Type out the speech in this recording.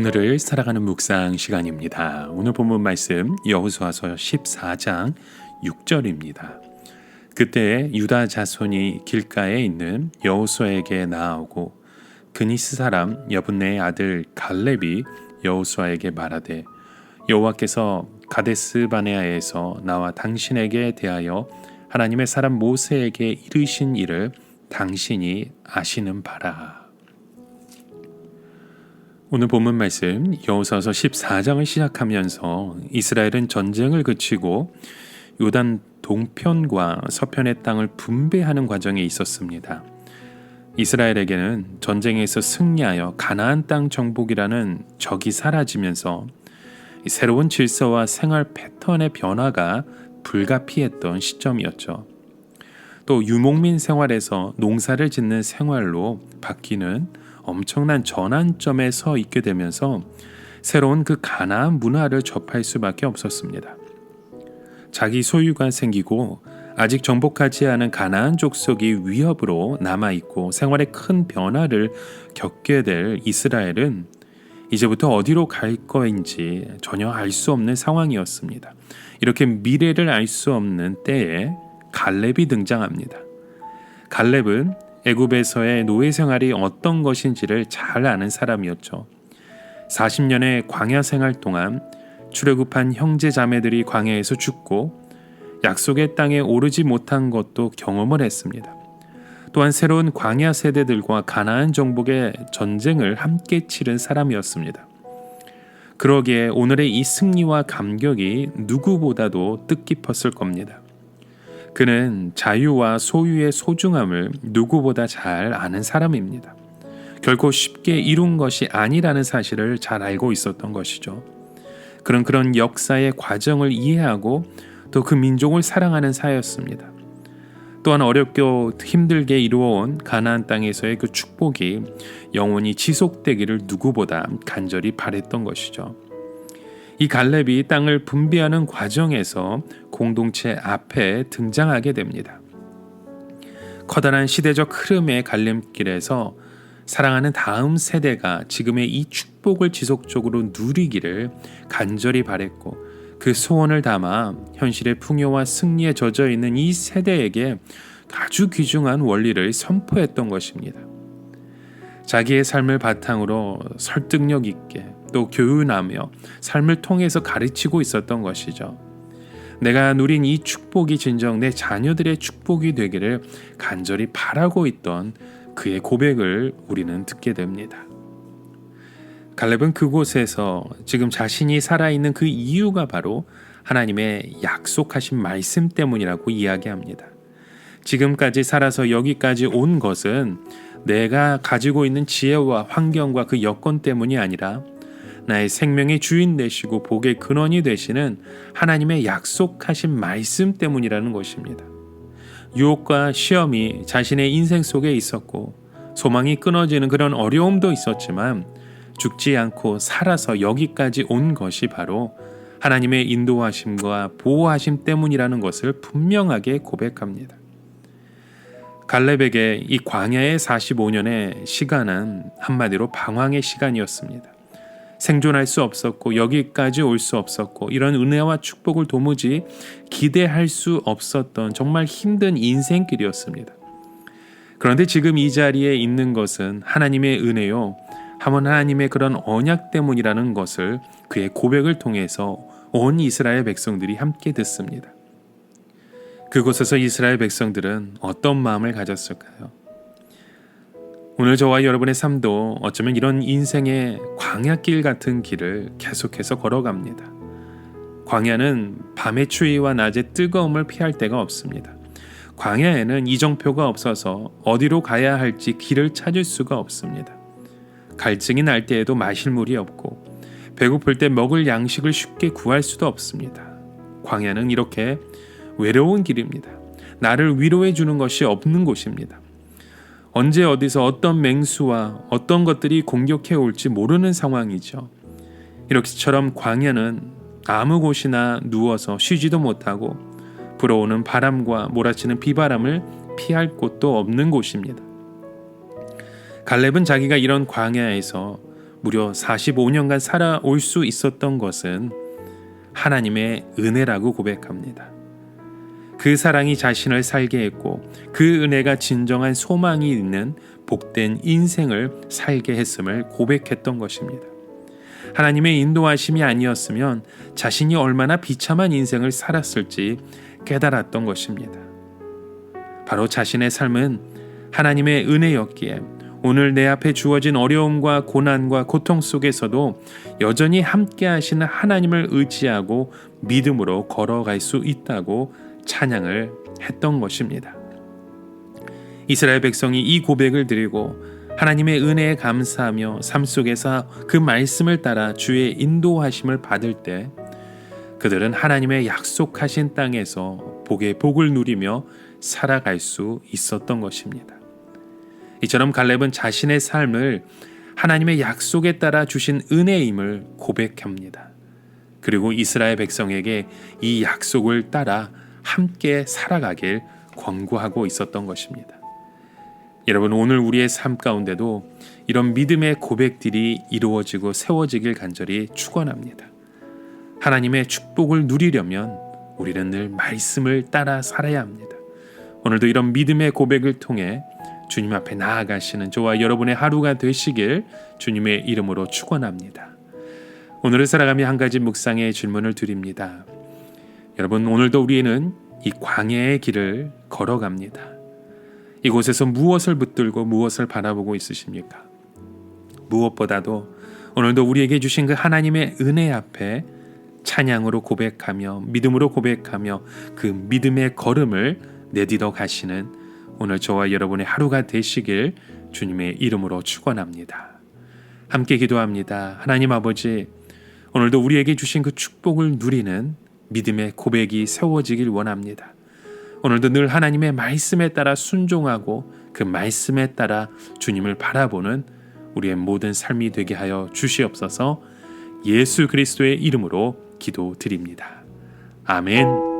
오늘을 살아가는 묵상 시간입니다. 오늘 본문 말씀 여호수아서 14장 6절입니다. 그때 유다 자손이 길가에 있는 여호수아에게 나아오고 그니스 사람 여분네의 아들 갈렙이 여호수아에게 말하되 여호와께서 가데스 바네아에서 나와 당신에게 대하여 하나님의 사람 모세에게 이르신 일을 당신이 아시는 바라. 오늘 본문 말씀 여호수아서 14장을 시작하면서 이스라엘은 전쟁을 그치고 요단 동편과 서편의 땅을 분배하는 과정에 있었습니다. 이스라엘에게는 전쟁에서 승리하여 가나안 땅 정복이라는 적이 사라지면서 새로운 질서와 생활 패턴의 변화가 불가피했던 시점이었죠. 또 유목민 생활에서 농사를 짓는 생활로 바뀌는 엄청난 전환점에 서 있게 되면서 새로운 그 가나안 문화를 접할 수밖에 없었습니다. 자기 소유가 생기고 아직 정복하지 않은 가나안 족속이 위협으로 남아있고 생활에 큰 변화를 겪게 될 이스라엘은 이제부터 어디로 갈 거인지 전혀 알 수 없는 상황이었습니다. 이렇게 미래를 알 수 없는 때에 갈렙이 등장합니다. 갈렙은 애굽에서의 노예 생활이 어떤 것인지를 잘 아는 사람이었죠. 40년의 광야 생활 동안 출애굽한 형제 자매들이 광야에서 죽고 약속의 땅에 오르지 못한 것도 경험을 했습니다. 또한 새로운 광야 세대들과 가나안 정복의 전쟁을 함께 치른 사람이었습니다. 그러기에 오늘의 이 승리와 감격이 누구보다도 뜻깊었을 겁니다. 그는 자유와 소유의 소중함을 누구보다 잘 아는 사람입니다. 결코 쉽게 이룬 것이 아니라는 사실을 잘 알고 있었던 것이죠. 그런 역사의 과정을 이해하고 또 그 민족을 사랑하는 사였습니다. 또한 어렵고 힘들게 이루어온 가나안 땅에서의 그 축복이 영원히 지속되기를 누구보다 간절히 바랬던 것이죠. 이 갈렙이 땅을 분배하는 과정에서 공동체 앞에 등장하게 됩니다. 커다란 시대적 흐름의 갈림길에서 사랑하는 다음 세대가 지금의 이 축복을 지속적으로 누리기를 간절히 바랬고 그 소원을 담아 현실의 풍요와 승리에 젖어 있는 이 세대에게 아주 귀중한 원리를 선포했던 것입니다. 자기의 삶을 바탕으로 설득력 있게 또 교훈하며 삶을 통해서 가르치고 있었던 것이죠. 내가 누린 이 축복이 진정 내 자녀들의 축복이 되기를 간절히 바라고 있던 그의 고백을 우리는 듣게 됩니다. 갈렙은 그곳에서 지금 자신이 살아있는 그 이유가 바로 하나님의 약속하신 말씀 때문이라고 이야기합니다. 지금까지 살아서 여기까지 온 것은 내가 가지고 있는 지혜와 환경과 그 여건 때문이 아니라 나의 생명의 주인 되시고 복의 근원이 되시는 하나님의 약속하신 말씀 때문이라는 것입니다. 유혹과 시험이 자신의 인생 속에 있었고 소망이 끊어지는 그런 어려움도 있었지만 죽지 않고 살아서 여기까지 온 것이 바로 하나님의 인도하심과 보호하심 때문이라는 것을 분명하게 고백합니다. 갈렙에게 이 광야의 45년의 시간은 한마디로 방황의 시간이었습니다. 생존할 수 없었고 여기까지 올 수 없었고 이런 은혜와 축복을 도무지 기대할 수 없었던 정말 힘든 인생길이었습니다. 그런데 지금 이 자리에 있는 것은 하나님의 은혜요, 하나님의 그런 언약 때문이라는 것을 그의 고백을 통해서 온 이스라엘 백성들이 함께 듣습니다. 그곳에서 이스라엘 백성들은 어떤 마음을 가졌을까요? 오늘 저와 여러분의 삶도 어쩌면 이런 인생의 광야길 같은 길을 계속해서 걸어갑니다. 광야는 밤의 추위와 낮의 뜨거움을 피할 데가 없습니다. 광야에는 이정표가 없어서 어디로 가야 할지 길을 찾을 수가 없습니다. 갈증이 날 때에도 마실 물이 없고 배고플 때 먹을 양식을 쉽게 구할 수도 없습니다. 광야는 이렇게 외로운 길입니다. 나를 위로해 주는 것이 없는 곳입니다. 언제 어디서 어떤 맹수와 어떤 것들이 공격해 올지 모르는 상황이죠. 이렇게처럼 광야는 아무 곳이나 누워서 쉬지도 못하고 불어오는 바람과 몰아치는 비바람을 피할 곳도 없는 곳입니다. 갈렙은 자기가 이런 광야에서 무려 45년간 살아올 수 있었던 것은 하나님의 은혜라고 고백합니다. 그 사랑이 자신을 살게 했고 그 은혜가 진정한 소망이 있는 복된 인생을 살게 했음을 고백했던 것입니다. 하나님의 인도하심이 아니었으면 자신이 얼마나 비참한 인생을 살았을지 깨달았던 것입니다. 바로 자신의 삶은 하나님의 은혜였기에 오늘 내 앞에 주어진 어려움과 고난과 고통 속에서도 여전히 함께 하시는 하나님을 의지하고 믿음으로 걸어갈 수 있다고 찬양을 했던 것입니다. 이스라엘 백성이 이 고백을 드리고 하나님의 은혜에 감사하며 삶 속에서 그 말씀을 따라 주의 인도하심을 받을 때 그들은 하나님의 약속하신 땅에서 복의 복을 누리며 살아갈 수 있었던 것입니다. 이처럼 갈렙은 자신의 삶을 하나님의 약속에 따라 주신 은혜임을 고백합니다. 그리고 이스라엘 백성에게 이 약속을 따라 함께 살아가길 권고하고 있었던 것입니다. 여러분, 오늘 우리의 삶 가운데도 이런 믿음의 고백들이 이루어지고 세워지길 간절히 축원합니다. 하나님의 축복을 누리려면 우리는 늘 말씀을 따라 살아야 합니다. 오늘도 이런 믿음의 고백을 통해 주님 앞에 나아가시는 저와 여러분의 하루가 되시길 주님의 이름으로 축원합니다. 오늘을 살아가며 한 가지 묵상의 질문을 드립니다. 여러분, 오늘도 우리는 이 광야의 길을 걸어갑니다. 이곳에서 무엇을 붙들고 무엇을 바라보고 있으십니까? 무엇보다도 오늘도 우리에게 주신 그 하나님의 은혜 앞에 찬양으로 고백하며 믿음으로 고백하며 그 믿음의 걸음을 내딛어 가시는 오늘 저와 여러분의 하루가 되시길 주님의 이름으로 축원합니다. 함께 기도합니다. 하나님 아버지, 오늘도 우리에게 주신 그 축복을 누리는 믿음의 고백이 세워지길 원합니다. 오늘도 늘 하나님의 말씀에 따라 순종하고 그 말씀에 따라 주님을 바라보는 우리의 모든 삶이 되게 하여 주시옵소서. 예수 그리스도의 이름으로 기도드립니다. 아멘.